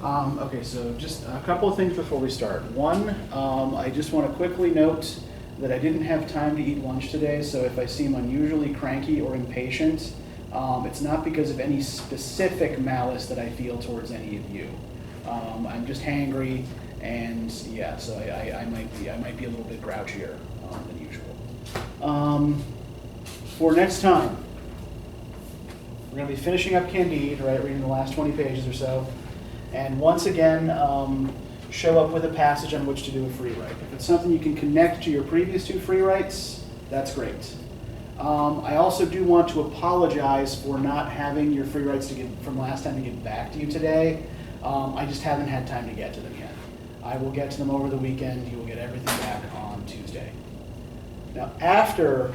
Okay, so just a couple of things before we start. One, I just want to quickly note that I didn't have time to eat lunch today, so if I seem unusually cranky or impatient, it's not because of any specific malice that I feel towards any of you. I'm just hangry, and yeah, so I might be a little bit grouchier than usual. For next time, we're going to be finishing up Candide, right? Reading the last 20 pages or so. And once again, show up with a passage on which to do a free write. If it's something you can connect to your previous two free writes, that's great. I also do want to apologize for not having your free writes from last time to get back to you today. I just haven't had time to get to them yet. I will get to them over the weekend. You will get everything back on Tuesday. Now, after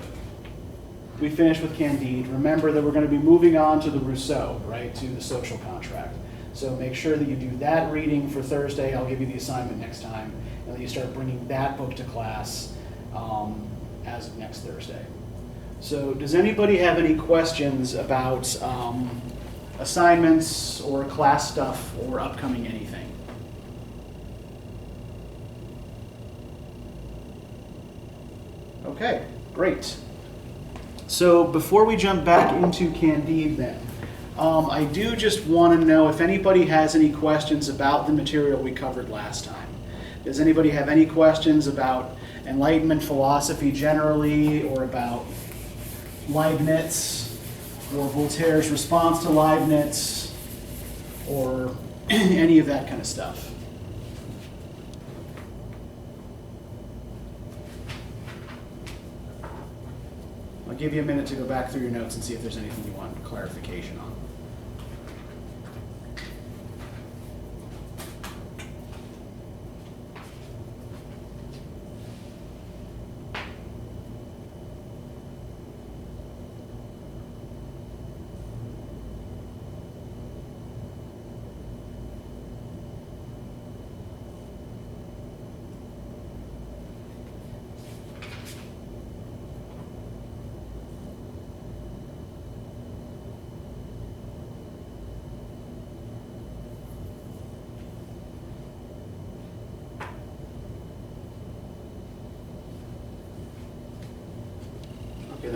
we finish with Candide, remember that we're going to be moving on to the Rousseau, right, to the social contract. So make sure that you do that reading for Thursday. I'll give you the assignment next time, and that you start bringing that book to class as of next Thursday. So does anybody have any questions about assignments or class stuff or upcoming anything? Okay, great. So before we jump back into Candide then, I do just want to know if anybody has any questions about the material we covered last time. Does anybody have any questions about Enlightenment philosophy generally, or about Leibniz, or Voltaire's response to Leibniz, or any of that kind of stuff? I'll give you a minute to go back through your notes and see if there's anything you want clarification on.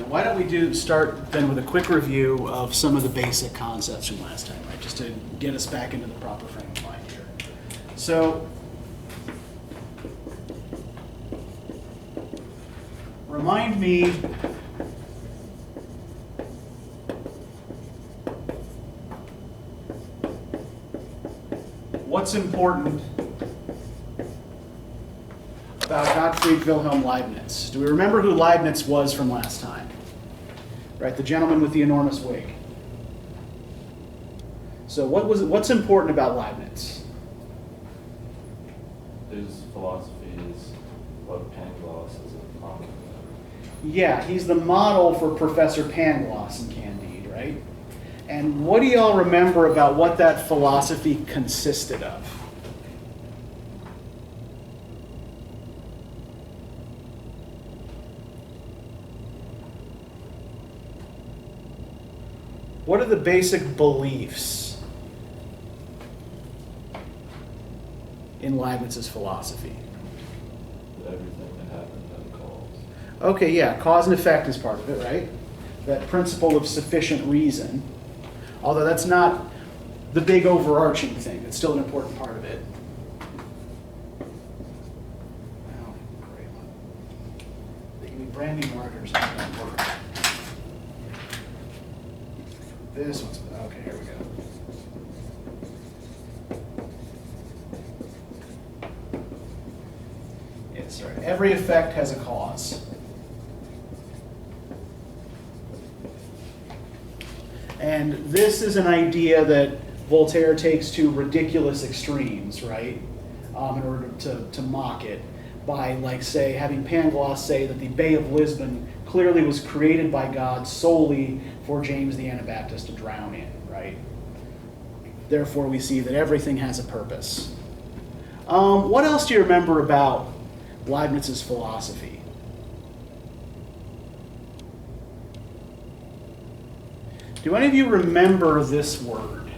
Why don't we start then with a quick review of some of the basic concepts from last time, right? Just to get us back into the proper frame of mind here. So, remind me what's important about Gottfried Wilhelm Leibniz. Do we remember who Leibniz was from last time? Right, the gentleman with the enormous wig. So what's important about Leibniz? His philosophy is what Pangloss is a common. Yeah, he's the model for Professor Pangloss in Candide, right? And what do y'all remember about what that philosophy consisted of? What are the basic beliefs in Leibniz's philosophy? Everything that happens has a cause. Okay, yeah, cause and effect is part of it, right? That principle of sufficient reason. Although that's not the big overarching thing. It's still an important part of it. Oh, great one. They give me brand new markers. That don't work. This one's, okay, here we go. Yes, right. Every effect has a cause. And this is an idea that Voltaire takes to ridiculous extremes, right? In order to mock it by, like, say, having Pangloss say that the Bay of Lisbon clearly was created by God solely for James the Anabaptist to drown in, right? Therefore, we see that everything has a purpose. What else do you remember about Leibniz's philosophy? Do any of you remember this word?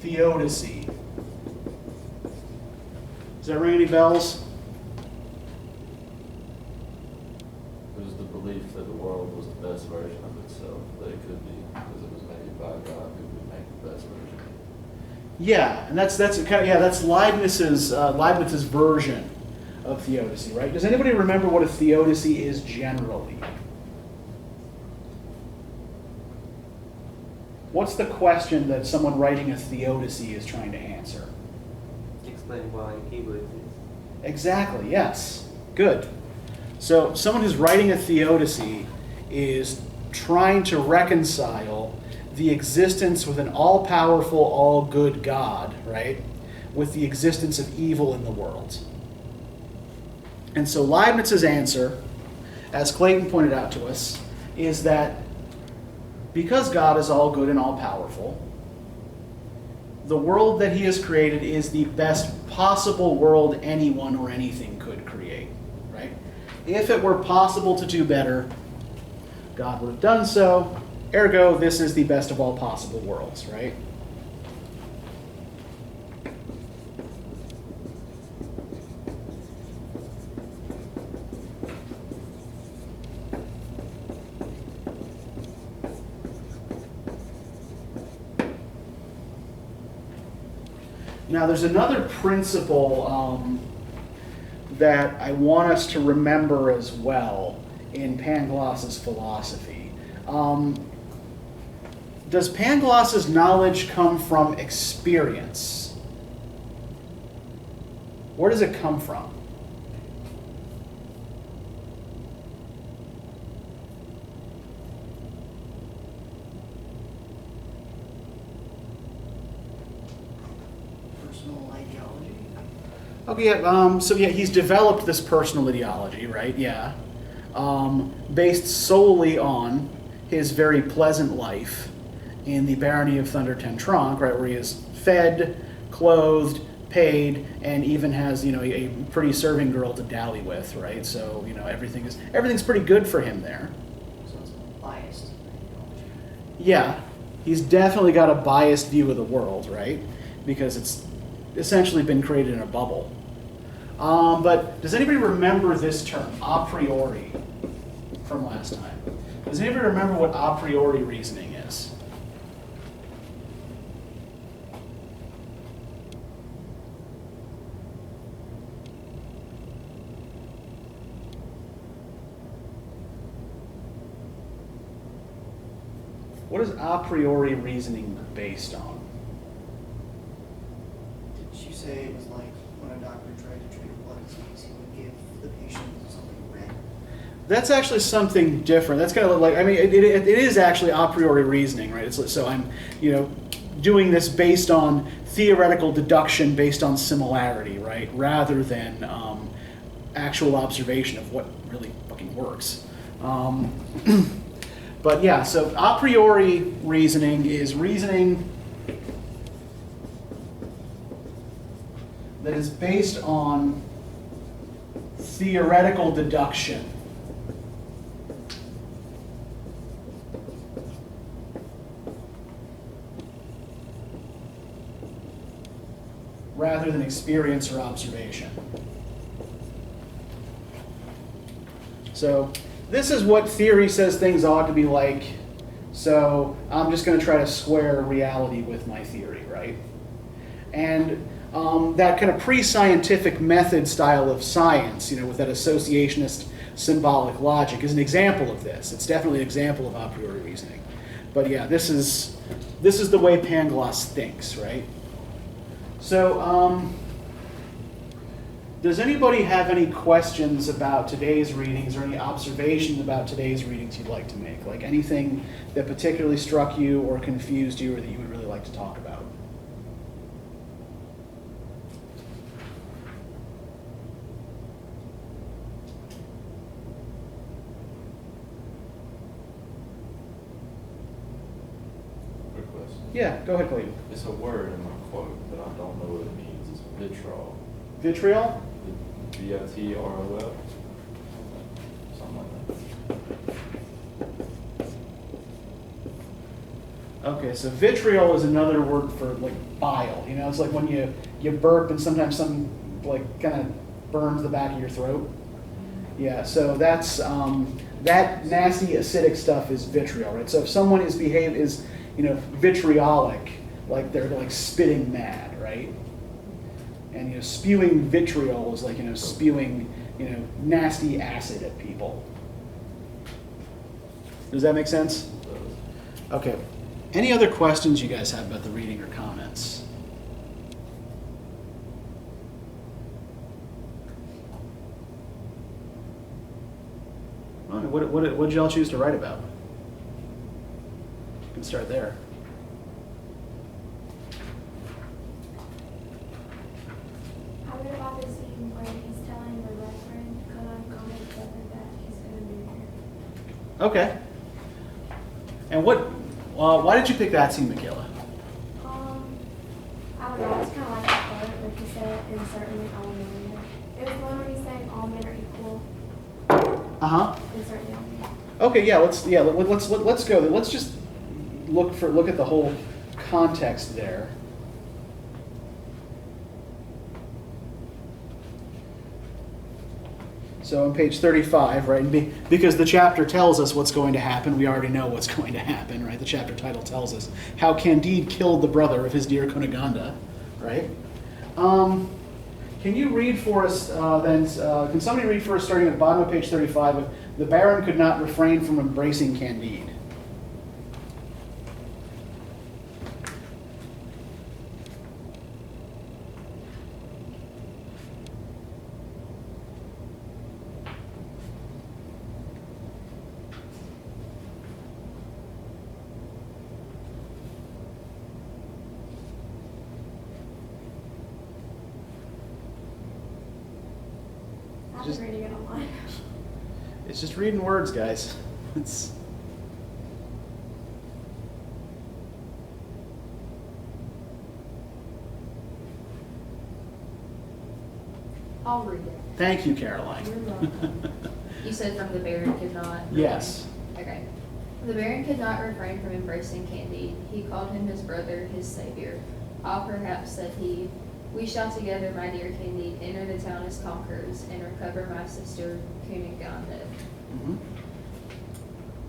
Theodicy. Does that ring any bells? It was the belief that the world was the best version of itself, that it could be, because it was made by God who would make the best version. Yeah, and that's kind of, yeah, that's Leibniz's version of theodicy, right? Does anybody remember what a theodicy is generally? What's the question that someone writing a theodicy is trying to answer? Explain why evil exists. Exactly, yes. Good. So someone who's writing a theodicy is trying to reconcile the existence with an all-powerful, all-good God, right, with the existence of evil in the world. And so Leibniz's answer, as Clayton pointed out to us, is that because God is all good and all powerful, the world that he has created is the best possible world anyone or anything could create, right? If it were possible to do better, God would have done so. Ergo, this is the best of all possible worlds, right? Now, there's another principle that I want us to remember as well in Pangloss's philosophy. Does Pangloss's knowledge come from experience? Where does it come from? Personal ideology. Okay, yeah, so yeah, he's developed this personal ideology, right? Yeah. Based solely on his very pleasant life in the barony of Thunder Ten Tronc, right, where he is fed, clothed, paid, and even has, you know, a pretty serving girl to dally with, right? So, you know, everything's pretty good for him there. So it's biased ideology. Yeah, he's definitely got a biased view of the world, right? Because it's essentially been created in a bubble. But does anybody remember this term, a priori, from last time? Does anybody remember what a priori reasoning is? What is a priori reasoning based on? Did you say it was like when a doctor tried to treat a blood disease, he would give the patient something red? That's actually something different. That's kind of like, I mean, it is actually a priori reasoning, right? So I'm, you know, doing this based on theoretical deduction based on similarity, right? Rather than actual observation of what really fucking works. But yeah, so a priori reasoning is reasoning that is based on theoretical deduction. Rather than experience or observation. So this is what theory says things ought to be like. So I'm just going to try to square reality with my theory, right? And that kind of pre-scientific method style of science, you know, with that associationist symbolic logic is an example of this. It's definitely an example of a priori reasoning. But yeah, this is the way Pangloss thinks, right? So, does anybody have any questions about today's readings or any observations about today's readings you'd like to make? Like anything that particularly struck you or confused you or that you would really like to talk about? Quick question. Yeah, go ahead, Clayton. It's a word in my quote, but I don't know what it means. It's vitriol. Vitriol? VITROL? Something like Okay, so vitriol is another word for like bile. You know, it's like when you burp and sometimes some like kind of burns the back of your throat. Yeah, so that's that nasty acidic stuff is vitriol, right? So if someone is vitriolic, like they're like spitting mad, right? And spewing vitriol is like spewing nasty acid at people. Does that make sense? Okay. Any other questions you guys have about the reading or comments? What did y'all choose to write about? You can start there. I read about the scene where he's telling the Reverend Candide that he's going to be here. Okay. And why did you pick that scene, Michaela? I don't know, I just kind of like that part, like he said, and certainly all men are. It was the one where he's saying all men are equal, and certainly all men. Okay, let's go. Let's just look at the whole context there. So on page 35, right, and because the chapter tells us what's going to happen, we already know what's going to happen, right? The chapter title tells us how Candide killed the brother of his dear Cunegonde, right? Can you read for us then, can somebody read for us starting at the bottom of page 35, the Baron could not refrain from embracing Candide. I've Just- been reading it online. It's just reading words, guys. It's I'll read it. Thank you, Caroline. You're welcome. You said from the Baron could not? Yes. Okay. The Baron could not refrain from embracing Candide. He called him his brother, his savior. Ah, perhaps, said he, we shall together, my dear Candide, enter the town as conquerors and recover my sister Cunegonde. Mhm.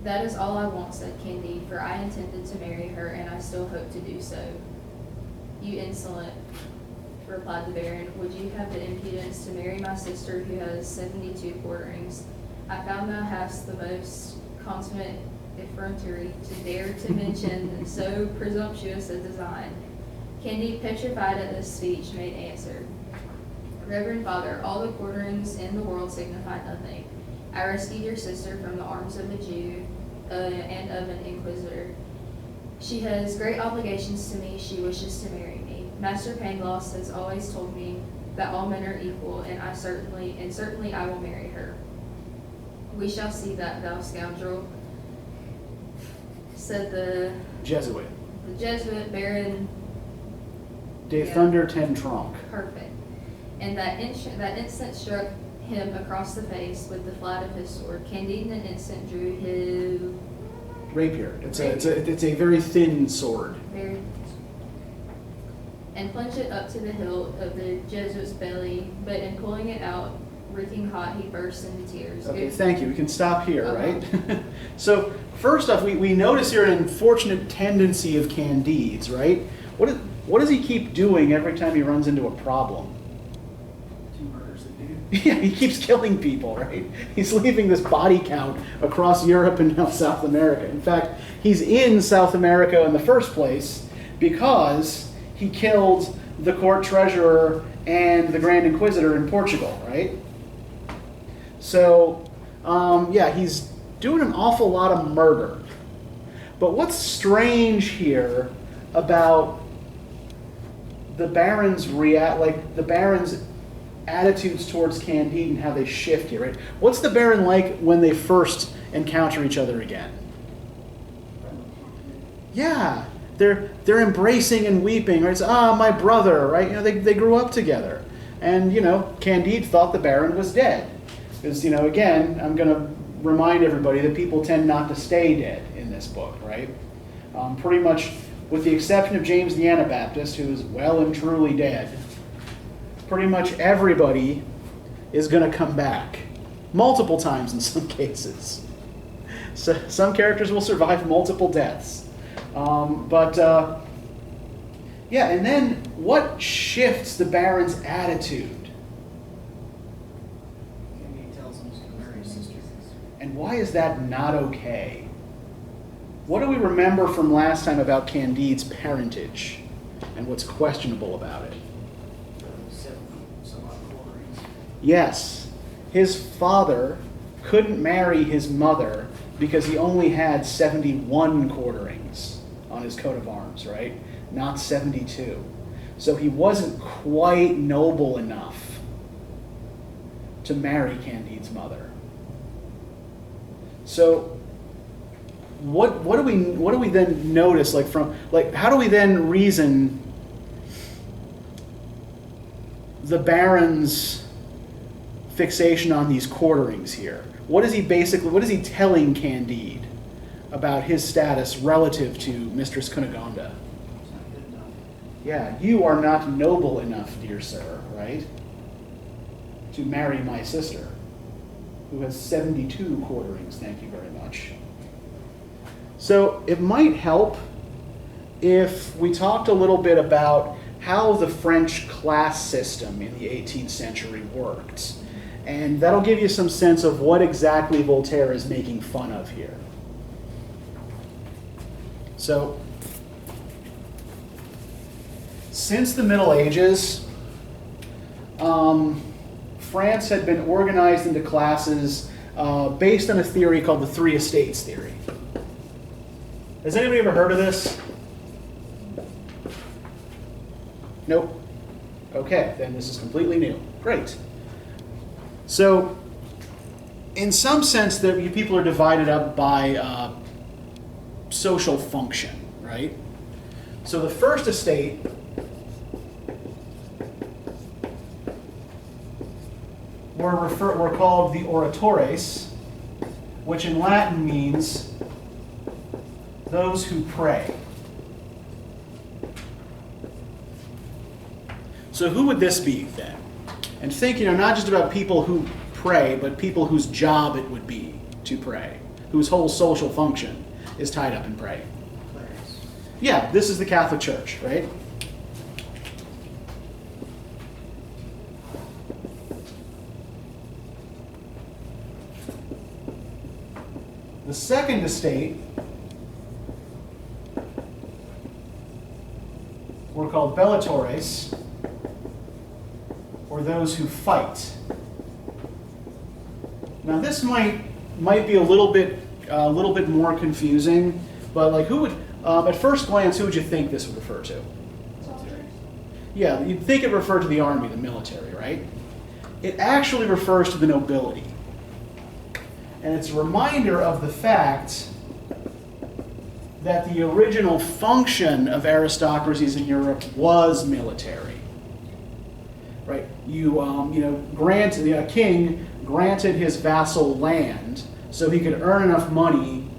That is all I want, said Candide, for I intended to marry her, and I still hope to do so. You insolent, replied the Baron, would you have the impudence to marry my sister who has 72 quarterings? I found thou hast the most consummate effrontery to dare to mention so presumptuous a design. Candide, petrified at this speech, made answer, Reverend Father, all the quarterings in the world signify nothing. I rescued your sister from the arms of a Jew and of an inquisitor. She has great obligations to me. She wishes to marry me. Master Pangloss has always told me that all men are equal, and certainly I will marry her. We shall see that, thou scoundrel, said the Jesuit. Jesuit Baron. De Yeah. Thunder Ten Tronc. Perfect. And that instant struck him across the face with the flat of his sword. Candide in an instant drew his Rapier. It's a very thin sword. very and plunged it up to the hilt of the Jesuit's belly, but in pulling it out, reeking hot, he burst into tears. Okay, thank you. We can stop here, Uh-huh. right? So first off, we notice here an unfortunate tendency of Candide's, right? What does he keep doing every time he runs into a problem? Two murders a dude. Yeah, he keeps killing people, right? He's leaving this body count across Europe and now South America. In fact, he's in South America in the first place because he killed the court treasurer and the Grand Inquisitor in Portugal, right? So, he's doing an awful lot of murder. But what's strange here about the Baron's attitudes towards Candide and how they shift here, right? What's the Baron like when they first encounter each other again? Yeah, they're embracing and weeping, right? It's, my brother, right? They grew up together. And, Candide thought the Baron was dead. Because, again, I'm going to remind everybody that people tend not to stay dead in this book, right? Pretty much, with the exception of James the Anabaptist, who is well and truly dead, pretty much everybody is going to come back. Multiple times in some cases. So some characters will survive multiple deaths. Yeah, and then what shifts the Baron's attitude? And he tells him he's going to marry his sister. And why is that not okay? What do we remember from last time about Candide's parentage and what's questionable about it? 70 some odd quarterings. Yes, his father couldn't marry his mother because he only had 71 quarterings on his coat of arms, right? Not 72. So he wasn't quite noble enough to marry Candide's mother. So what do we then notice, how do we then reason the Baron's fixation on these quarterings here? What is he telling Candide about his status relative to Mistress Cunegonde? It's not good enough. Yeah, you are not noble enough, dear sir, right? To marry my sister, who has 72 quarterings, thank you very much. So it might help if we talked a little bit about how the French class system in the 18th century worked. And that'll give you some sense of what exactly Voltaire is making fun of here. So, since the Middle Ages, France had been organized into classes based on a theory called the Three Estates theory. Has anybody ever heard of this? Nope. Okay, then this is completely new. Great. So, in some sense, people are divided up by social function, right? So the first estate were called the Oratores, which in Latin means those who pray. So who would this be then? And think, not just about people who pray, but people whose job it would be to pray, whose whole social function is tied up in praying. Clerics. Yeah, this is the Catholic Church, right? The second estate were called Bellatores, or those who fight. Now this might be a little bit more confusing, but who would at first glance who would you think this would refer to? Soldiers. Yeah, you'd think it referred to the army, the military, right? It actually refers to the nobility. And it's a reminder of the fact that the original function of aristocracies in Europe was military. Right? A king granted his vassal land so he could earn enough money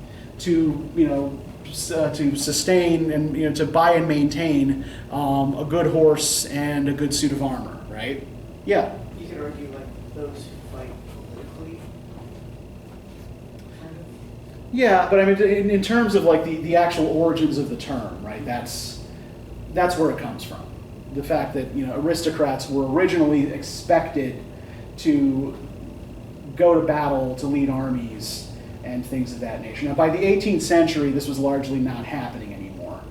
to sustain and to buy and maintain a good horse and a good suit of armor, right? Yeah. You could argue like those who fight politically. Kind of. Yeah, but I mean, in terms of the actual origins of the term, right? That's where it comes from. The fact that aristocrats were originally expected to go to battle, to lead armies, and things of that nature. Now, by the 18th century, this was largely not happening anymore.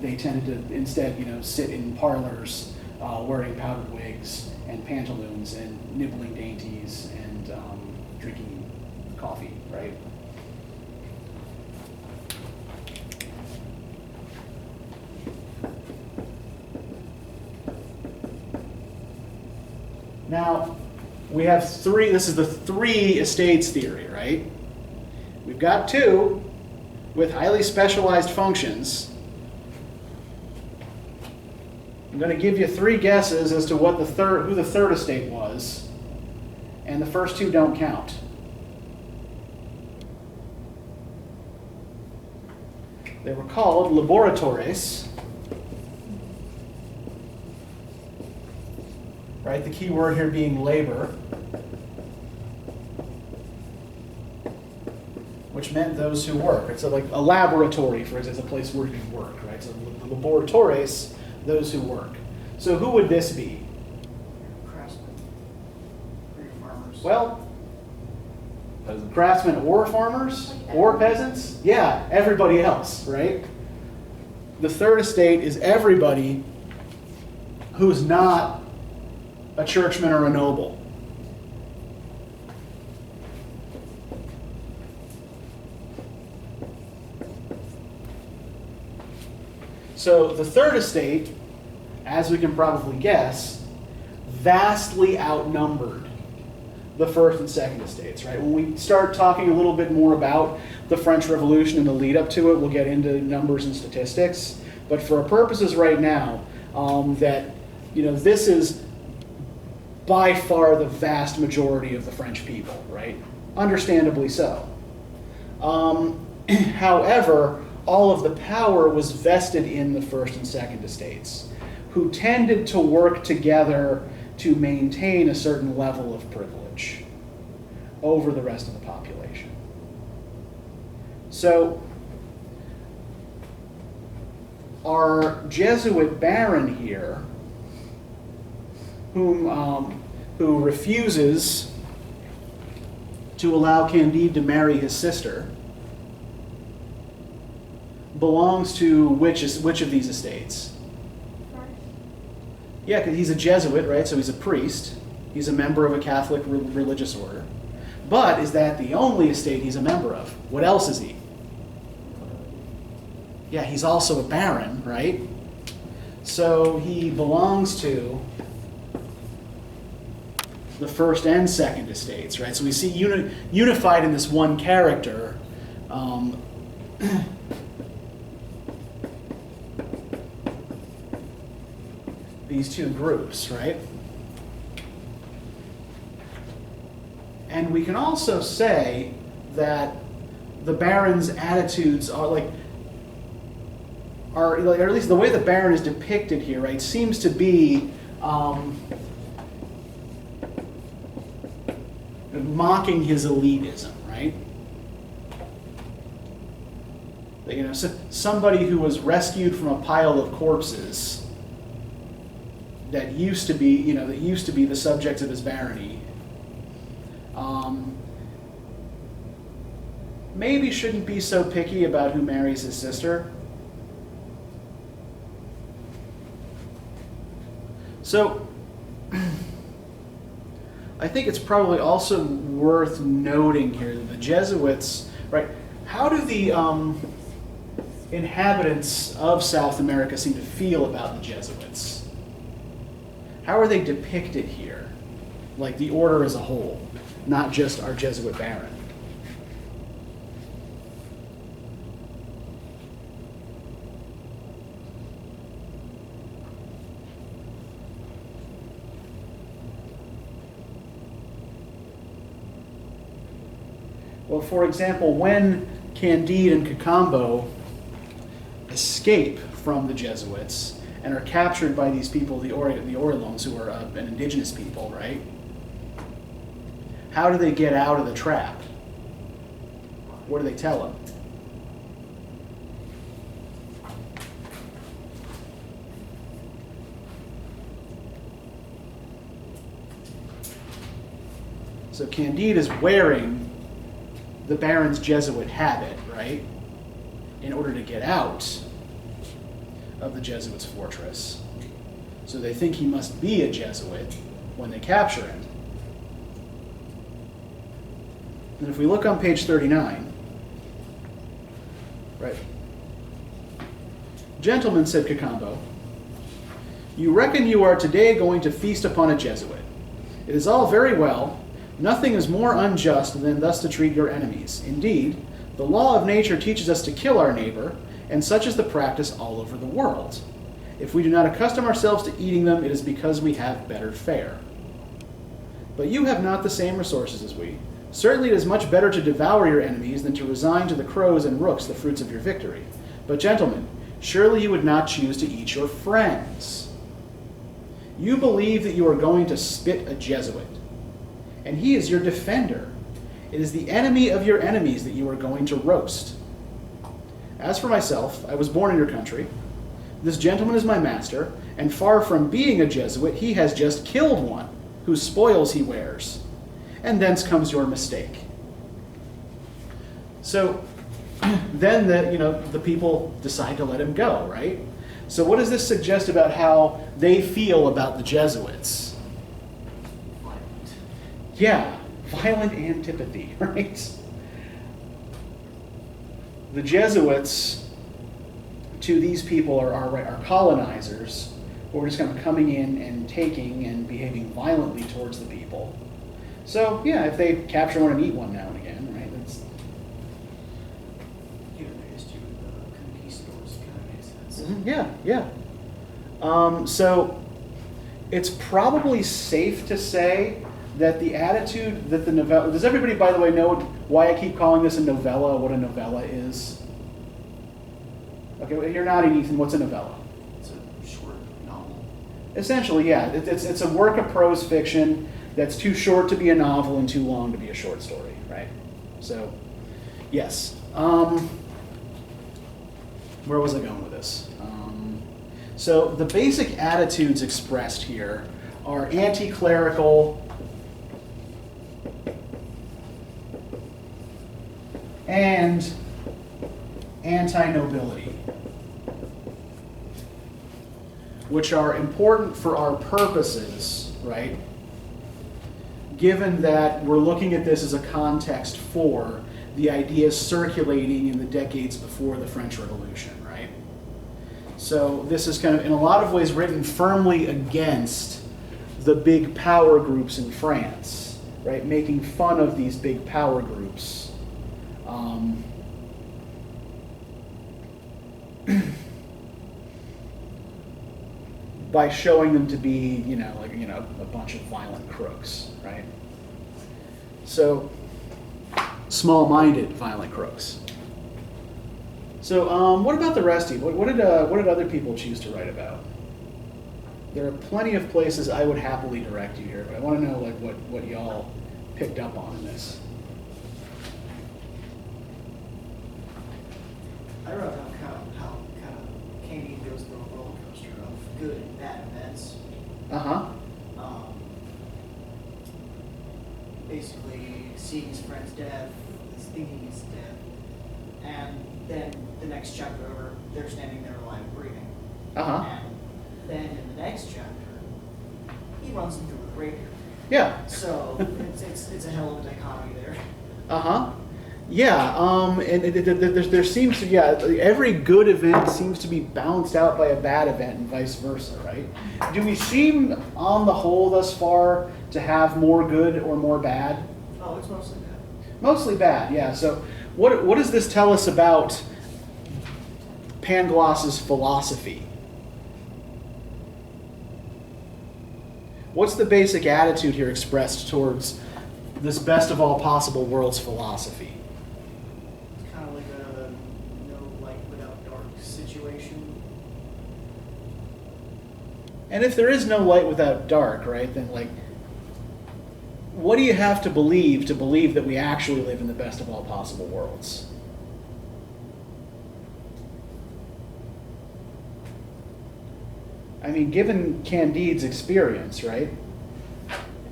They tended to instead, sit in parlors, wearing powdered wigs and pantaloons and nibbling dainties and drinking coffee, right? Now, we have this is the three estates theory, right? We've got two with highly specialized functions. I'm going to give you three guesses as to who the third estate was, and the first two don't count. They were called laboratores. Right, the key word here being labor, which meant those who work. Right? So like a laboratory, for example, is a place where you work, right? So the laboratores, those who work. So who would this be? Craftsmen, or your farmers. Well, Peasant. craftsmen or farmers or peasants? Yeah, everybody else, right? The third estate is everybody who's not a churchman or a noble. So the third estate, as we can probably guess, vastly outnumbered the first and second estates, right? When we start talking a little bit more about the French Revolution and the lead up to it, we'll get into numbers and statistics. But for our purposes right now, this is by far the vast majority of the French people, right? Understandably so. However, all of the power was vested in the first and second estates, who tended to work together to maintain a certain level of privilege over the rest of the population. So, our Jesuit baron here, who refuses to allow Candide to marry his sister, belongs to which of these estates? Yeah, because he's a Jesuit, right? So he's a priest. He's a member of a Catholic religious order. But is that the only estate he's a member of? What else is he? Yeah, he's also a baron, right? So he belongs to the first and second estates, right? So we see unified in this one character. These two groups, right? And we can also say that the baron's attitudes or at least the way the baron is depicted here, right, seems to be mocking his elitism, right? Somebody who was rescued from a pile of corpses that used to be the subjects of his barony. Maybe shouldn't be so picky about who marries his sister. So, I think it's probably also worth noting here that the Jesuits, right? How do the inhabitants of South America seem to feel about the Jesuits? How are they depicted here? Like the order as a whole, not just our Jesuit baron. Well, for example, when Candide and Cacambo escape from the Jesuits and are captured by these people, the Orellons, who are an indigenous people, right? How do they get out of the trap? What do they tell them? So Candide is wearing the baron's Jesuit habit, right? In order to get out of the Jesuits' fortress. So they think he must be a Jesuit when they capture him. And if we look on page 39, right? "Gentlemen," said Cacambo, "you reckon you are today going to feast upon a Jesuit. It is all very well. Nothing is more unjust than thus to treat your enemies. Indeed, the law of nature teaches us to kill our neighbor, and such is the practice all over the world. If we do not accustom ourselves to eating them, it is because we have better fare. But you have not the same resources as we. Certainly it is much better to devour your enemies than to resign to the crows and rooks the fruits of your victory. But gentlemen, surely you would not choose to eat your friends. You believe that you are going to spit a Jesuit, and he is your defender. It is the enemy of your enemies that you are going to roast. As for myself, I was born in your country. This gentleman is my master, and far from being a Jesuit, he has just killed one, whose spoils he wears. And thence comes your mistake. So then the people decide to let him go, right? So what does this suggest about how they feel about the Jesuits? Violent. Yeah, violent antipathy, right? The Jesuits, to these people, are colonizers who are just kind of coming in and taking and behaving violently towards the people. So, yeah, if they capture one and eat one now and again, right, that's... Given the history with the conquistadors, it kind of makes sense. Yeah. So it's probably safe to say that the attitude that the novella... Does everybody, by the way, know why I keep calling this a novella, what a novella is? Okay, well, you're nodding, Ethan. What's a novella? It's a short novel. Essentially, yeah. It's a work of prose fiction that's too short to be a novel and too long to be a short story, right? So, yes. Where was I going with this? So the basic attitudes expressed here are anti-clerical and anti-nobility, which are important for our purposes, right? Given that we're looking at this as a context for the ideas circulating in the decades before the French Revolution, right? So this is kind of, in a lot of ways, written firmly against the big power groups in France, right? Making fun of these big power groups. By showing them to be, a bunch of violent crooks, right? So, small-minded violent crooks. So, what about the rest of you? What did other people choose to write about? There are plenty of places I would happily direct you here, but I want to know what y'all picked up on in this. I wrote down how Candide goes through a roller coaster of good and bad events. Uh-huh. Basically, seeing his friend's death, thinking he's dead, and then the next chapter over, they're standing there alive, breathing. Uh-huh. And then in the next chapter, he runs into a graveyard. Yeah. So it's a hell of a dichotomy there. Uh-huh. Yeah, and there seems to, every good event seems to be balanced out by a bad event and vice versa, right? Do we seem, on the whole thus far, to have more good or more bad? Oh, it's mostly bad. Mostly bad, yeah. So what does this tell us about Pangloss's philosophy? What's the basic attitude here expressed towards this best of all possible worlds philosophy? It's kind of like a no light without dark situation. And if there is no light without dark, right, then what do you have to believe that we actually live in the best of all possible worlds? I mean, given Candide's experience, right,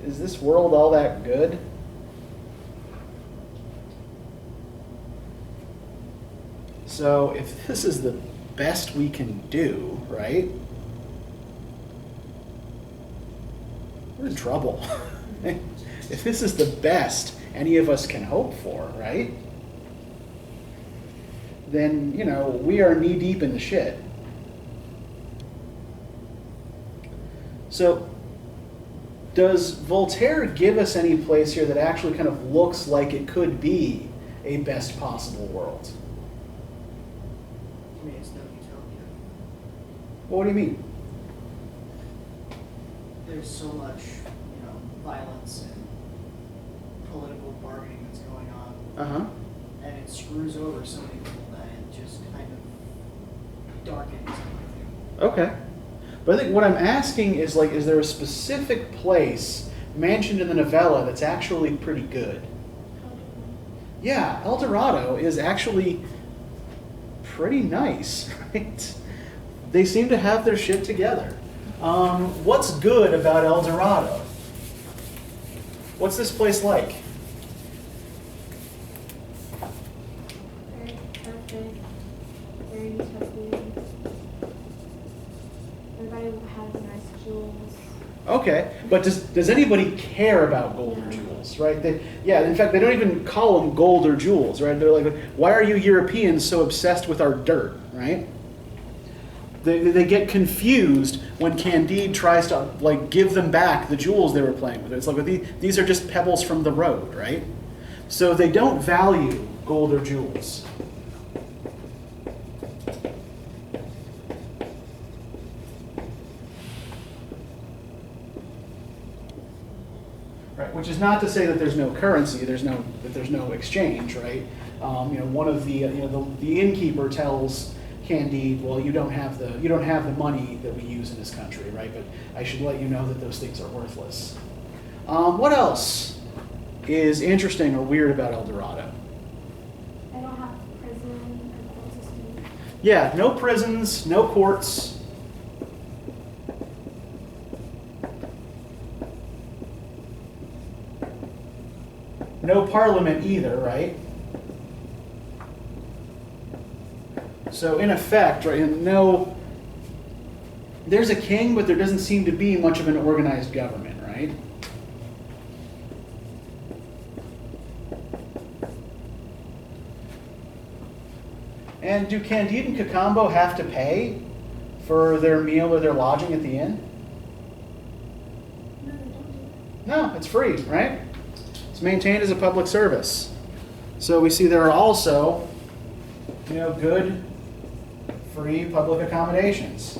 is this world all that good? So if this is the best we can do, right, we're in trouble. If this is the best any of us can hope for, right, then, we are knee-deep in the shit. So, does Voltaire give us any place here that actually kind of looks like it could be a best possible world? I mean, it's no utopia. Well, what do you mean? There's so much, violence and political bargaining that's going on, Uh-huh. and it screws over so many people that it just kind of darkens. Okay. But I think what I'm asking is like, is there a specific place mentioned in the novella that's actually pretty good? Yeah, El Dorado is actually pretty nice, right? They seem to have their shit together. What's good about El Dorado? What's this place like? Very perfect, very utopian. Everybody has nice jewels. Okay, but does anybody care about gold or jewels, right? Yeah, in fact, they don't even call them gold or jewels, right? They're like, why are you Europeans so obsessed with our dirt, right? They get confused when Candide tries to like give them back the jewels they were playing with. It's like, these are just pebbles from the road, right? So they don't value gold or jewels. Right, which is not to say that there's no currency, there's no exchange, right? One of the the innkeeper tells Candide, well, you don't have the money that we use in this country, right? But I should let you know that those things are worthless. What else is interesting or weird about El Dorado? They don't have prison or court system. Yeah, no prisons, no courts. No parliament either, right? So in effect, right, there's a king, but there doesn't seem to be much of an organized government, right? And do Candide and Cacambo have to pay for their meal or their lodging at the inn? No, they don't do No, it's free, right? It's maintained as a public service. So we see there are also, good, free public accommodations.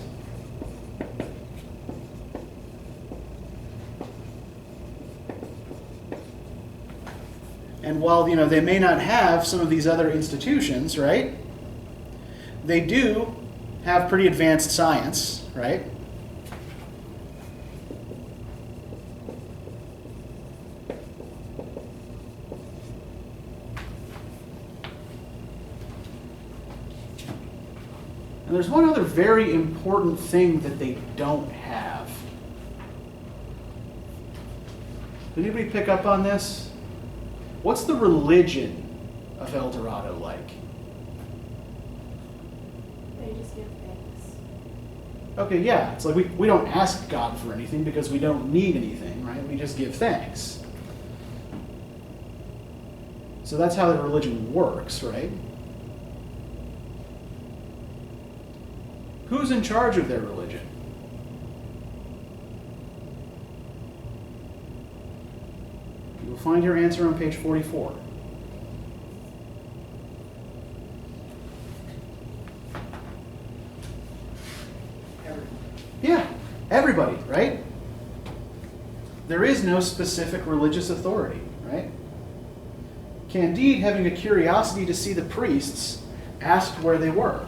And while, they may not have some of these other institutions, right? They do have pretty advanced science, right? And there's one other very important thing that they don't have. Did anybody pick up on this? What's the religion of El Dorado like? They just give thanks. Okay, yeah, it's like we don't ask God for anything because we don't need anything, right? We just give thanks. So that's how the religion works, right? Who's in charge of their religion? You'll find your answer on page 44. Yeah, everybody, right? There is no specific religious authority, right? Candide, having a curiosity to see the priests, asked where they were.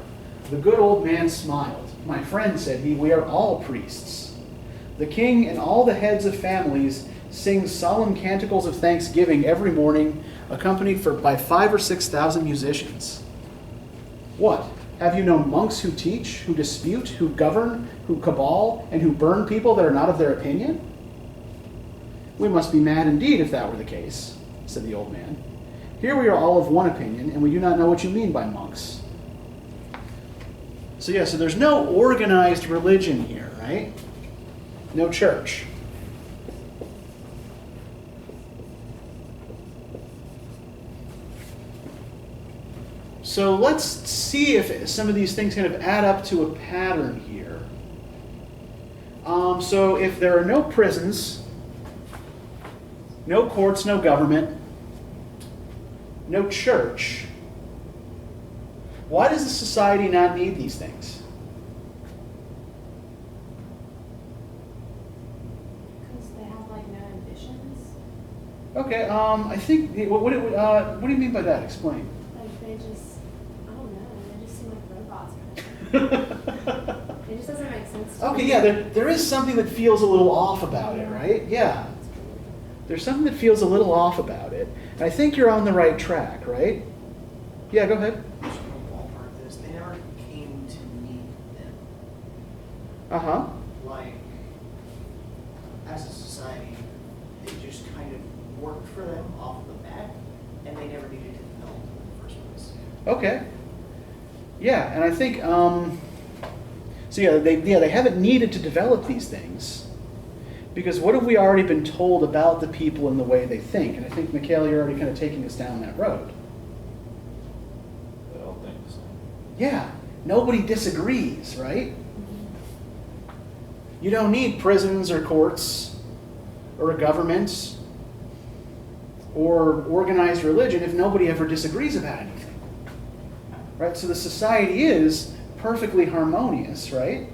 The good old man smiled. My friend, said he, we are all priests. The king and all the heads of families sing solemn canticles of thanksgiving every morning, accompanied by 5,000 or 6,000 musicians. What? Have you known monks who teach, who dispute, who govern, who cabal, and who burn people that are not of their opinion? We must be mad indeed if that were the case, said the old man. Here we are all of one opinion, and we do not know what you mean by monks. So there's no organized religion here, right? No church. So let's see if some of these things kind of add up to a pattern here. So if there are no prisons, no courts, no government, no church, why does the society not need these things? Because they have no ambitions. Okay, I think, what do you mean by that? Explain. They just, I don't know, they just seem like robots. Okay, yeah, there is something that feels a little off about it, right? Yeah. There's something that feels a little off about it. And I think you're on the right track, right? Yeah, go ahead. Just gonna ballpark this. They never came to meet them. Uh-huh. Like, as a society, they just kind of worked for them off the bat, and they never needed to develop them in the first place. Okay. Yeah, and I think, so yeah, they haven't needed to develop these things. Because what have we already been told about the people and the way they think? And I think, Mikhail, you're already kind of taking us down that road. They all think the same. Yeah, nobody disagrees, right? You don't need prisons or courts or a government or organized religion if nobody ever disagrees about anything. Right? So the society is perfectly harmonious, right?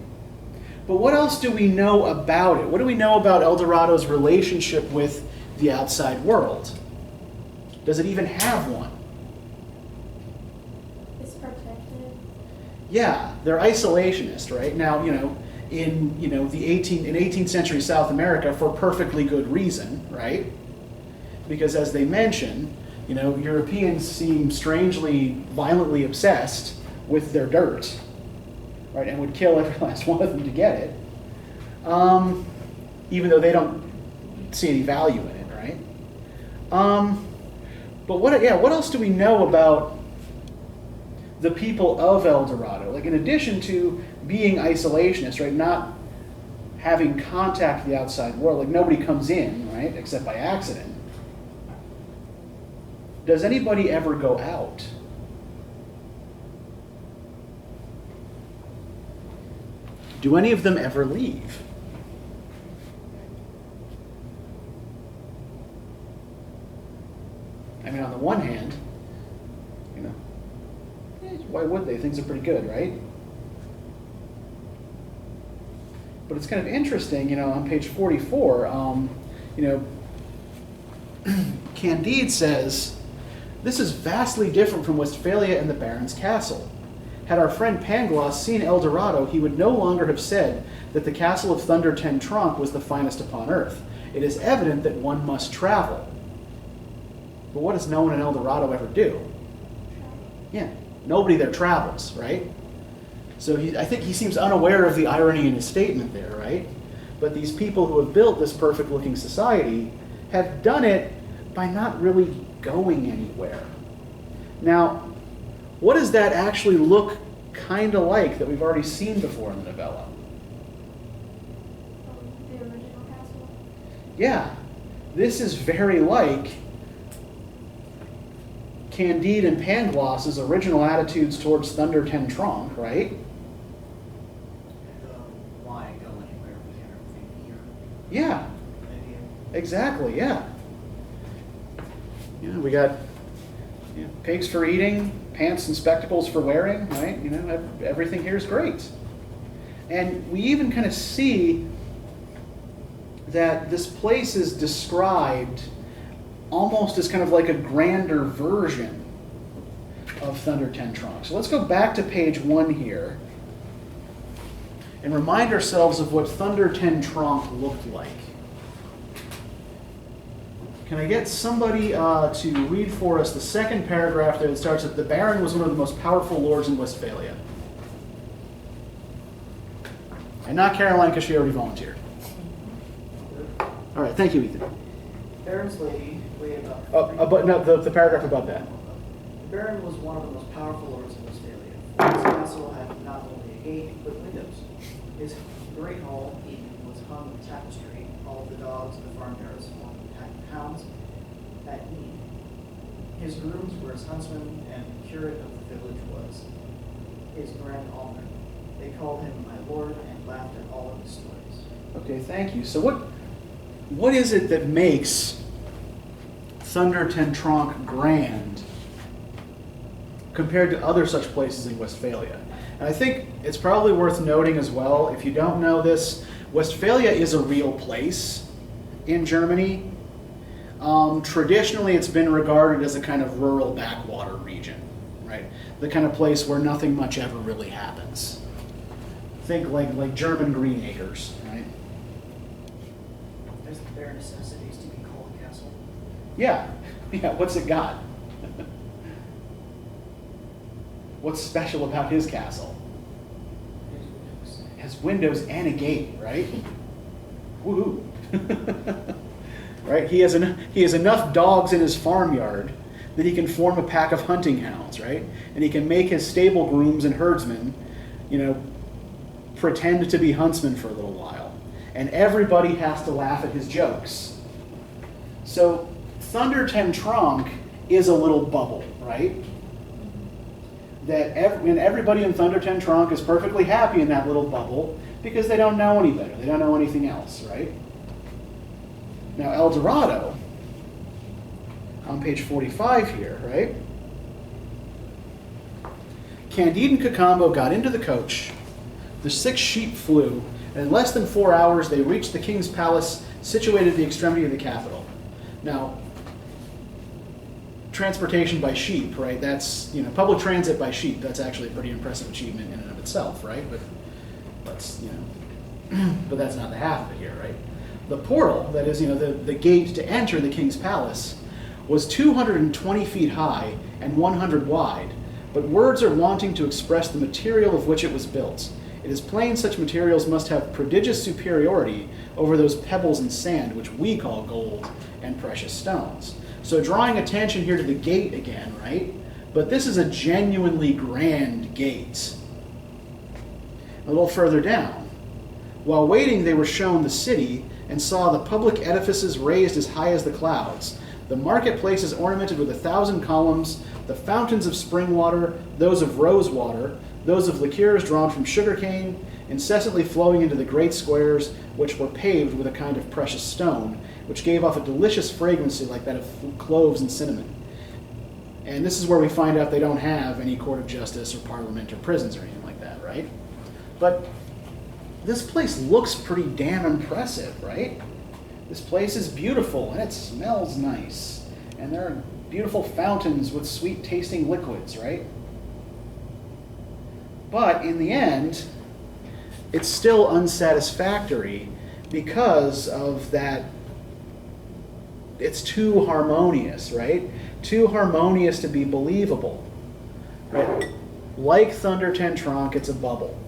But what else do we know about it? What do we know about El Dorado's relationship with the outside world? Does it even have one? It's protected. Yeah, they're isolationist, right? Now, in 18th century South America for perfectly good reason, right? Because as they mention, Europeans seem strangely violently obsessed with their dirt, right? And would kill every last one of them to get it. Even though they don't see any value in it, right? But what else do we know about the people of El Dorado? Like, in addition to being isolationist, right, not having contact with the outside world, like nobody comes in, right, except by accident. Does anybody ever go out? Do any of them ever leave? I mean, on the one hand, why would they? Things are pretty good, right? But it's kind of interesting, on page 44, Candide says, "This is vastly different from Westphalia and the Baron's castle. Had our friend Pangloss seen El Dorado, he would no longer have said that the castle of Thunder Ten Tronc was the finest upon earth. It is evident that one must travel." But what does no one in El Dorado ever do? Yeah, nobody there travels, right? So I think he seems unaware of the irony in his statement there, right? But these people who have built this perfect-looking society have done it by not really going anywhere. Now, what does that actually look kind of like that we've already seen before in the novella? The original castle. Yeah, this is very like Candide and Pangloss's original attitudes towards Thunder Ten Tronc, right? Why go anywhere if we have everything here? Yeah, Idea. exactly, yeah. We got pigs for eating, pants and spectacles for wearing, right? Everything here is great. And we even kind of see that this place is described almost as kind of like a grander version of Thunder Ten Tronc. So let's go back to page 1 here and remind ourselves of what Thunder Ten Tronc looked like. Can I get somebody to read for us the second paragraph there that starts at, "The Baron was one of the most powerful lords in Westphalia." And not Caroline, because she already volunteered. All right, thank you, Ethan. Baron's lady weighed about... But no, the paragraph above that. The Baron was one of the most powerful lords in Westphalia. His castle had not only a gate, but windows. His great hall even was hung with tapestry. All of the dogs and the farm yards formed hounds at need. His grooms were his huntsmen, and the curate of the village was his grand almoner. They called him my lord and laughed at all of his stories. Okay, thank you. So what is it that makes Thunder Ten Tronc grand compared to other such places in Westphalia? And I think it's probably worth noting as well, if you don't know this, Westphalia is a real place in Germany. Traditionally, it's been regarded as a kind of rural backwater region, right? The kind of place where nothing much ever really happens. Think like German green acres, right? There's the bare necessities to be called a castle. Yeah, yeah, what's it got? What's special about his castle? It has windows and a gate, right? Woohoo! Right? He has enough dogs in his farmyard that he can form a pack of hunting hounds, right? And he can make his stable grooms and herdsmen, pretend to be huntsmen for a little while. And everybody has to laugh at his jokes. So Thunder Ten Tronc is a little bubble, right? And everybody in Thunder Ten Tronc is perfectly happy in that little bubble because they don't know any better. They don't know anything else, right? Now, El Dorado, on page 45 here, right? Candide and Cacambo got into the coach. The 6 sheep flew, and in less than 4 hours they reached the king's palace situated at the extremity of the capital. Now, transportation by sheep, right? That's, public transit by sheep. That's actually a pretty impressive achievement in and of itself, right? But that's, but that's not the half of it here, right? The portal, that is, the gate to enter the king's palace, was 220 feet high and 100 wide, but words are wanting to express the material of which it was built. It is plain such materials must have prodigious superiority over those pebbles and sand which we call gold and precious stones. So drawing attention here to the gate again, right? But this is a genuinely grand gate. A little further down. While waiting, they were shown the city and saw the public edifices raised as high as the clouds, the marketplaces ornamented with 1,000 columns, the fountains of spring water, those of rose water, those of liqueurs drawn from sugarcane, incessantly flowing into the great squares, which were paved with a kind of precious stone, which gave off a delicious fragrancy like that of cloves and cinnamon. And this is where we find out they don't have any court of justice or parliament or prisons or anything like that, right? But this place looks pretty damn impressive, right? This place is beautiful and it smells nice. And there are beautiful fountains with sweet tasting liquids, right? But in the end, it's still unsatisfactory because of that. It's too harmonious, right? Too harmonious to be believable, right? Like Thunder Ten Tronc, it's a bubble.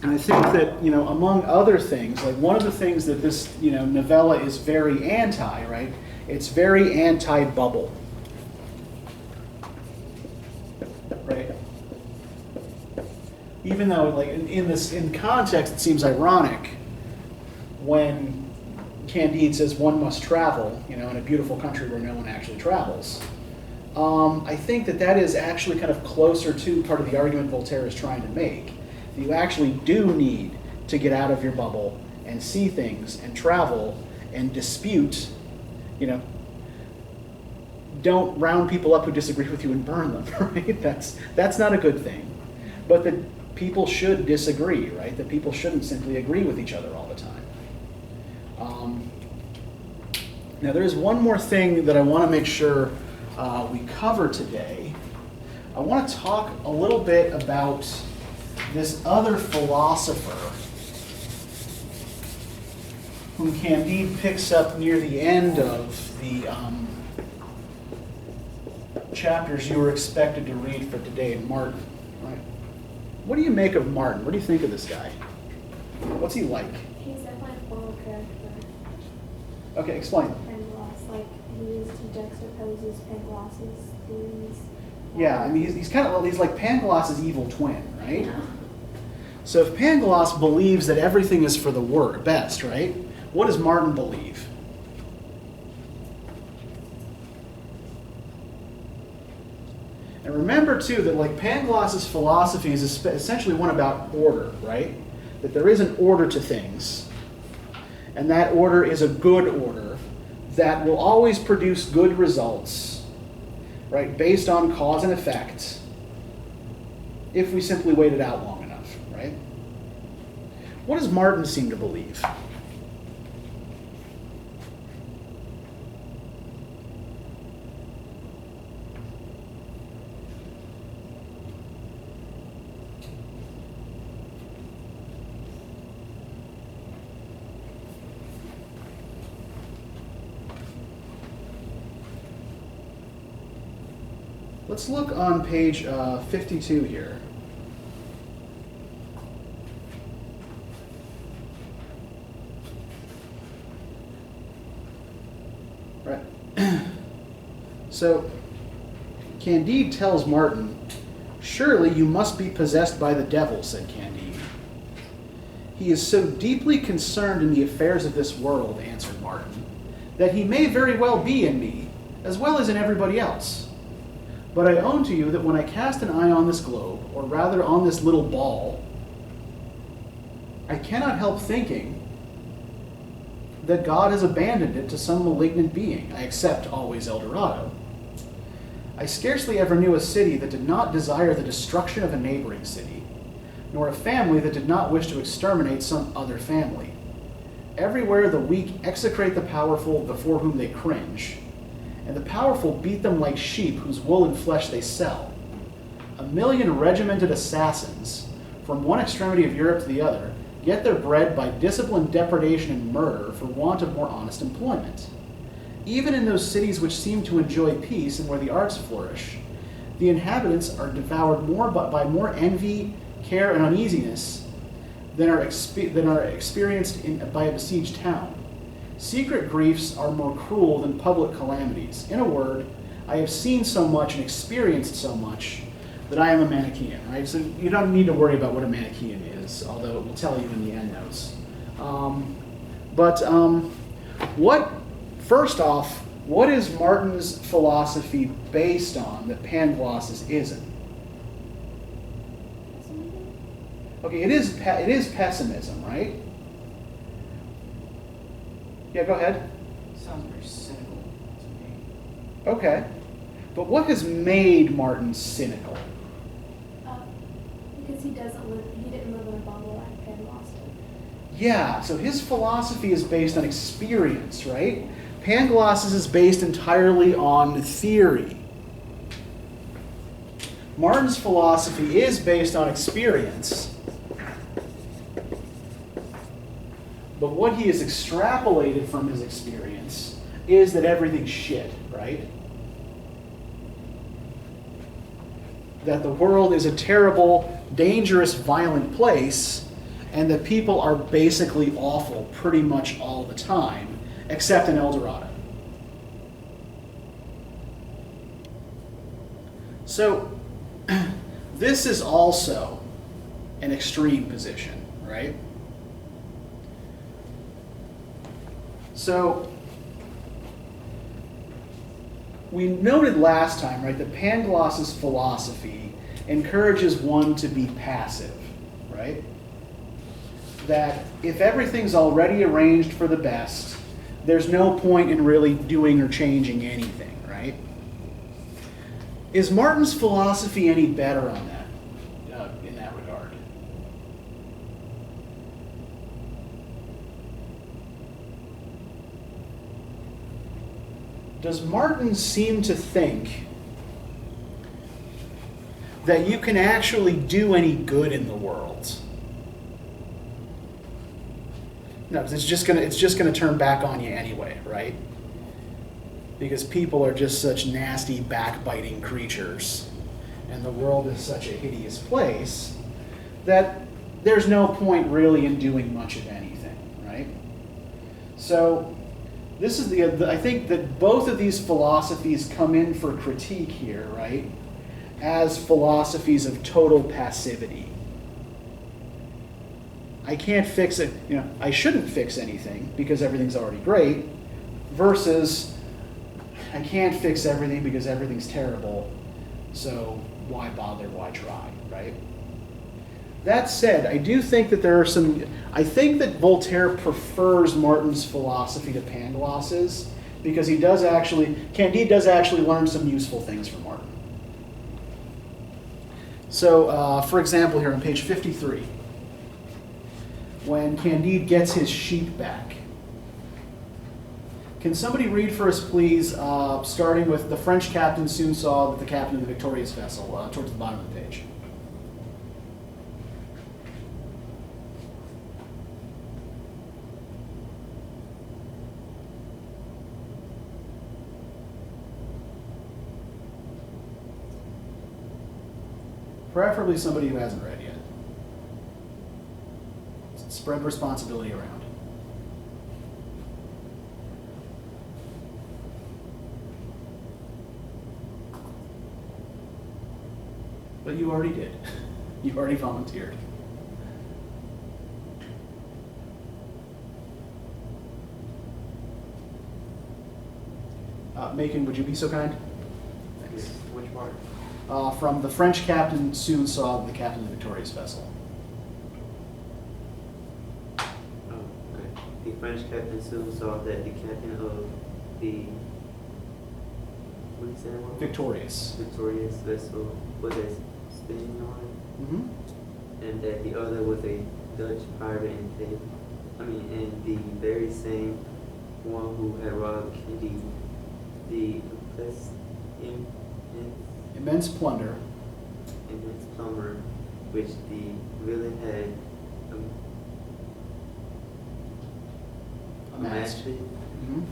And I think that, among other things, like one of the things that this, novella is very anti, right? It's very anti-bubble. Right? Even though, like, in context, it seems ironic when Candide says one must travel, in a beautiful country where no one actually travels. I think that is actually kind of closer to part of the argument Voltaire is trying to make. You actually do need to get out of your bubble and see things and travel and dispute, don't round people up who disagree with you and burn them, right? That's not a good thing. But that people should disagree, right? That people shouldn't simply agree with each other all the time. Now there is one more thing that I want to make sure we cover today. I want to talk a little bit about this other philosopher whom Candide picks up near the end of the chapters you were expected to read for today, Martin. Right? What do you make of Martin? What do you think of this guy? What's he like? He's definitely a formal character. Okay, explain. Pangloss, like he juxtaposes Pangloss's theories. Yeah, I mean he's like Pangloss's evil twin, right? Yeah. So if Pangloss believes that everything is for the best, right? What does Martin believe? And remember too that like Pangloss's philosophy is essentially one about order, right? That there is an order to things, and that order is a good order that will always produce good results, right? Based on cause and effect, if we simply wait it out long enough, right? What does Martin seem to believe? Let's look on page 52 here. Right. So, Candide tells Martin, "Surely you must be possessed by the devil," said Candide. "He is so deeply concerned in the affairs of this world," answered Martin, "that he may very well be in me, as well as in everybody else. But I own to you that when I cast an eye on this globe, or rather on this little ball, I cannot help thinking that God has abandoned it to some malignant being. I except always El Dorado. I scarcely ever knew a city that did not desire the destruction of a neighboring city, nor a family that did not wish to exterminate some other family. Everywhere the weak execrate the powerful before whom they cringe, and the powerful beat them like sheep whose wool and flesh they sell. 1,000,000 regimented assassins, from one extremity of Europe to the other, get their bread by discipline, depredation, and murder for want of more honest employment. Even in those cities which seem to enjoy peace and where the arts flourish, the inhabitants are devoured more by more envy, care, and uneasiness than are experienced by a besieged town. Secret griefs are more cruel than public calamities. In a word, I have seen so much and experienced so much that I am a Manichaean," right? So you don't need to worry about what a Manichaean is, although it will tell you in the endnotes. First off, what is Martin's philosophy based on that Pangloss's isn't? Okay, it is pessimism, right? Yeah, go ahead. Sounds very cynical to me. Okay. But what has made Martin cynical? Because he didn't live in a bubble like Pangloss did. Yeah, so his philosophy is based on experience, right? Pangloss's is based entirely on theory. Martin's philosophy is based on experience, but what he has extrapolated from his experience is that everything's shit, right? That the world is a terrible, dangerous, violent place, and that people are basically awful pretty much all the time, except in El Dorado. So, this is also an extreme position, right? So, we noted last time, right, that Pangloss's philosophy encourages one to be passive, right? That if everything's already arranged for the best, there's no point in really doing or changing anything, right? Is Martin's philosophy any better on that, in that regard? Does Martin seem to think that you can actually do any good in the world? No, it's just gonna turn back on you anyway, right? Because people are just such nasty, backbiting creatures, and the world is such a hideous place that there's no point really in doing much of anything, right? So this is I think that both of these philosophies come in for critique here, right? As philosophies of total passivity. I can't fix it, I shouldn't fix anything because everything's already great, versus I can't fix everything because everything's terrible, so why bother, why try, right? That said, I do think that I think that Voltaire prefers Martin's philosophy to Pangloss's, because Candide does actually learn some useful things from Martin. So, for example, here on page 53, when Candide gets his sheep back. Can somebody read for us, please, starting with the French captain soon saw that the captain of the victorious vessel, towards the bottom of the page. Preferably somebody who hasn't read yet. Spread responsibility around. But you already did. You already volunteered. Macon, would you be so kind? Thanks. Which part? From the French captain soon saw the captain of the victorious vessel. Oh, okay. The French captain soon saw that the captain of the, what did you say it was? Victorious. Victorious vessel was a spinning on Mm-hmm. it, and that the other was a Dutch pirate and the very same one who had robbed Candide. The Immense plunder. immense plumber which the villain had Amassed. amassed Mm-hmm.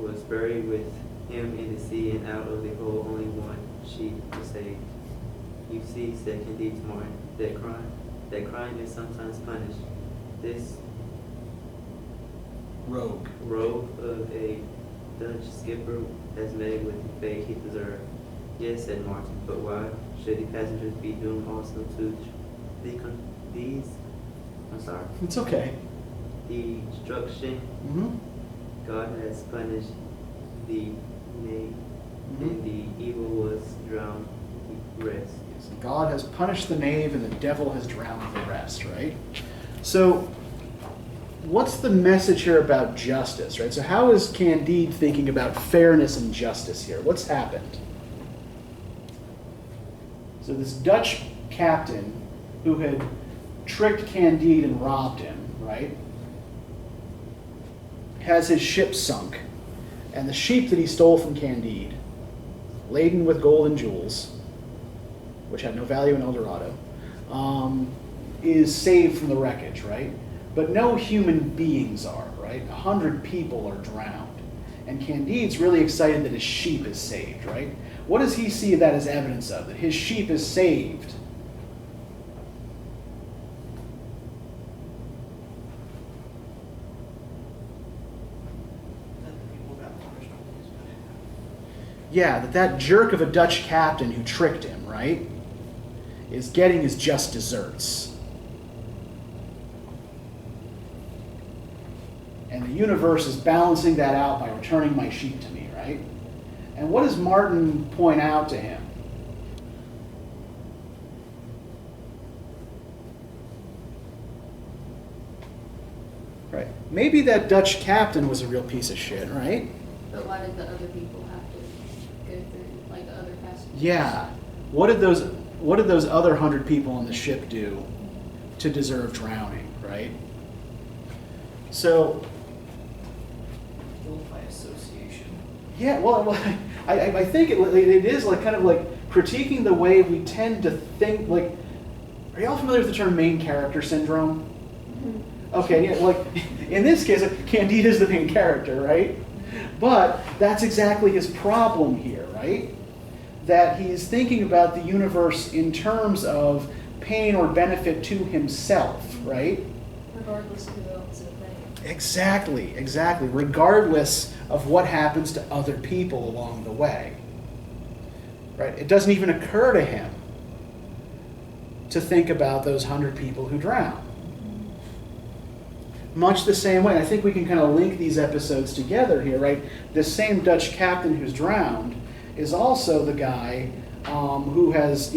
was buried with him in the sea, and out of the whole only one sheep was saved. You see, said Candide to Martin, that crime is sometimes punished. This Rogue. rogue of a Dutch skipper has made with the fate he deserved. Yes, said Martin, but why should the passengers be doomed also to It's okay. destruction? Mm-hmm. God has punished the knave, and the evil was drowned with rest. Yes, God has punished the knave and the devil has drowned the rest, right? So, what's the message here about justice, right? So how is Candide thinking about fairness and justice here? What's happened? So this Dutch captain who had tricked Candide and robbed him, right, has his ship sunk. And the sheep that he stole from Candide, laden with gold and jewels, which had no value in El Dorado, is saved from the wreckage, right? But no human beings are, right? 100 people are drowned. And Candide's really excited that his sheep is saved, right? What does he see that as evidence of? That his sheep is saved. That the people got punished on his behalf. Yeah, that jerk of a Dutch captain who tricked him, right, is getting his just desserts. And the universe is balancing that out by returning my sheep to me, right? And what does Martin point out to him? Right. Maybe that Dutch captain was a real piece of shit, right? But why did the other people have to go through, like the other passengers? Yeah. What did those other 100 people on the ship do to deserve drowning, right? So, Guilt by association. yeah, well, I think it is like kind of like critiquing the way we tend to think. Like, are y'all familiar with the term main character syndrome? Okay, yeah, like in this case, Candide is the main character, right? But that's exactly his problem here, right? That he's thinking about the universe in terms of pain or benefit to himself, right? Regardless of who owns the thing. Exactly. Regardless of what happens to other people along the way. Right? It doesn't even occur to him to think about those 100 people who drown. Much the same way, and I think we can kind of link these episodes together here, right? This same Dutch captain who's drowned is also the guy who has,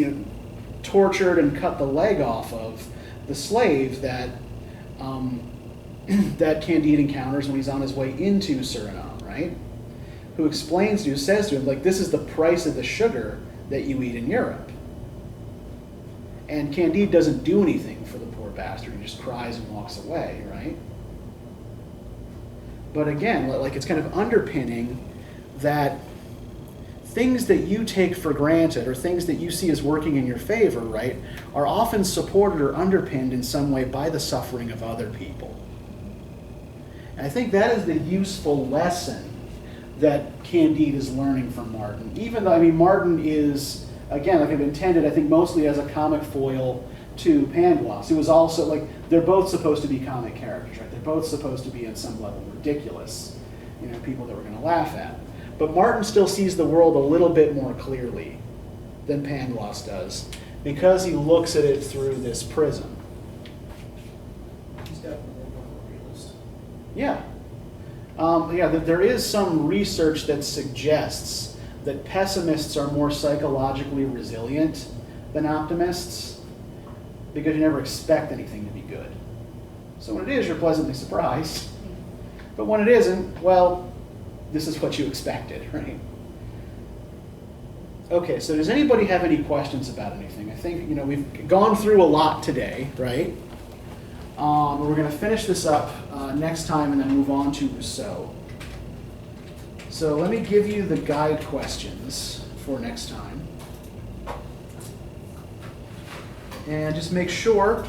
tortured and cut the leg off of the slave that that Candide encounters when he's on his way into Suriname, right? Who says to him, like, this is the price of the sugar that you eat in Europe. And Candide doesn't do anything for the poor bastard. He just cries and walks away, right? But again, like, it's kind of underpinning that things that you take for granted or things that you see as working in your favor, right, are often supported or underpinned in some way by the suffering of other people. And I think that is the useful lesson that Candide is learning from Martin. Even though, Martin is again, like, intended, I think, mostly as a comic foil to Pangloss, who was also, like, they're both supposed to be comic characters, right? They're both supposed to be, in some level, ridiculous, people that we're going to laugh at. But Martin still sees the world a little bit more clearly than Pangloss does, because he looks at it through this prism. He's definitely more of a realist. Yeah. There is some research that suggests that pessimists are more psychologically resilient than optimists, because you never expect anything to be good. So when it is, you're pleasantly surprised. But when it isn't, well, this is what you expected, right? Okay, so does anybody have any questions about anything? I think, we've gone through a lot today, right? We're going to finish this up next time and then move on to Rousseau. So let me give you the guide questions for next time. And just make sure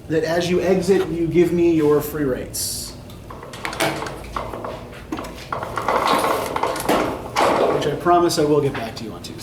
that as you exit, you give me your free rates, which I promise I will get back to you on Tuesday.